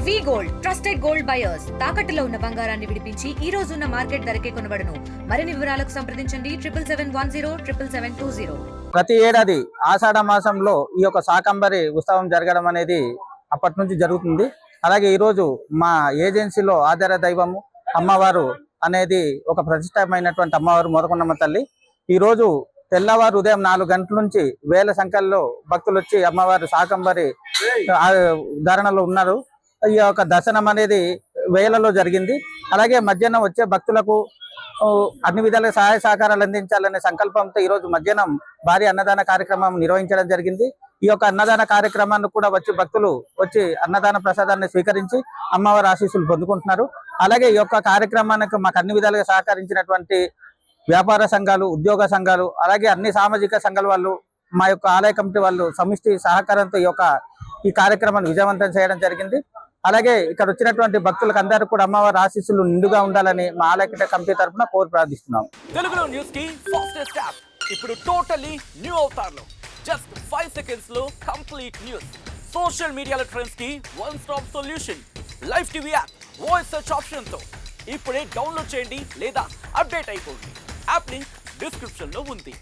వి gold trusted gold buyers తాకట్టులో ఉన్న బంగారాన్ని విడిపించి ఈ రోజు ఉన్న మార్కెట్ ధరకే కొనబడును. మరిన్ని వివరాలకు సంప్రదించండి 7710777720. ప్రతి ఏడాది ఆషాఢ మాసంలో ఈ యొక్క శాకంబరి ఉత్సవం జరగడం అనేది అప్పటి నుంచి జరుగుతుంది. అలాగే ఈరోజు మా ఏజెన్సీలో ఆధార దైవము అమ్మవారు అనేది ఒక ప్రతిష్టమైనటువంటి అమ్మవారు మోదకొండమ్మ తల్లి. ఈరోజు తెల్లవారు ఉదయం 4 గంటల నుంచి వేల సంఖ్యలో భక్తులు వచ్చి అమ్మవారు శాకంబరి ధారణలో ఉన్నారు. ఈ యొక్క దర్శనం అనేది వేలలో జరిగింది. అలాగే మధ్యాహ్నం వచ్చే భక్తులకు అన్ని విధాలుగా సహాయ సహకారాలు అందించాలనే సంకల్పంతో ఈరోజు మధ్యాహ్నం భారీ అన్నదాన కార్యక్రమం నిర్వహించడం జరిగింది. ఈ యొక్క అన్నదాన కార్యక్రమాన్ని కూడా వచ్చి భక్తులు వచ్చి అన్నదాన ప్రసాదాన్ని స్వీకరించి అమ్మవారి ఆశీస్సులు పొందుకుంటున్నారు. అలాగే ఈ యొక్క కార్యక్రమానికి మాకు అన్ని విధాలుగా సహకరించినటువంటి వ్యాపార సంఘాలు, ఉద్యోగ సంఘాలు, అలాగే అన్ని సామాజిక సంఘాల వాళ్ళు, మా యొక్క ఆలయ కమిటీ వాళ్ళు సమిష్టి సహకారంతో ఈ కార్యక్రమాన్ని విజయవంతం చేయడం జరిగింది. అలాగే ఇక్కడ వచ్చినటువంటి భక్తులకు అందరూ కూడా అమ్మవారి ఆశీస్సులు నిండుగా ఉండాలని మా ఆలయ కమిటీ తరఫున కోరి ప్రార్థిస్తున్నాం. తెలుగులో న్యూస్ కి ఫాస్టెస్ట్ యాప్ ఇప్పుడు టోటల్లీ న్యూ అవతార్లో జస్ట్ 5 సెకండ్స్ లో కంప్లీట్ న్యూస్. సోషల్ మీడియాలో ట్రెండ్స్ కి one stop solution. Live TV app voice search option తో ఇప్పుడే డౌన్లోడ్ చేయండి లేదా అప్డేట్ అయిపోండి. యాప్ లింక్ డిస్క్రిప్షన్ లో ఉంది.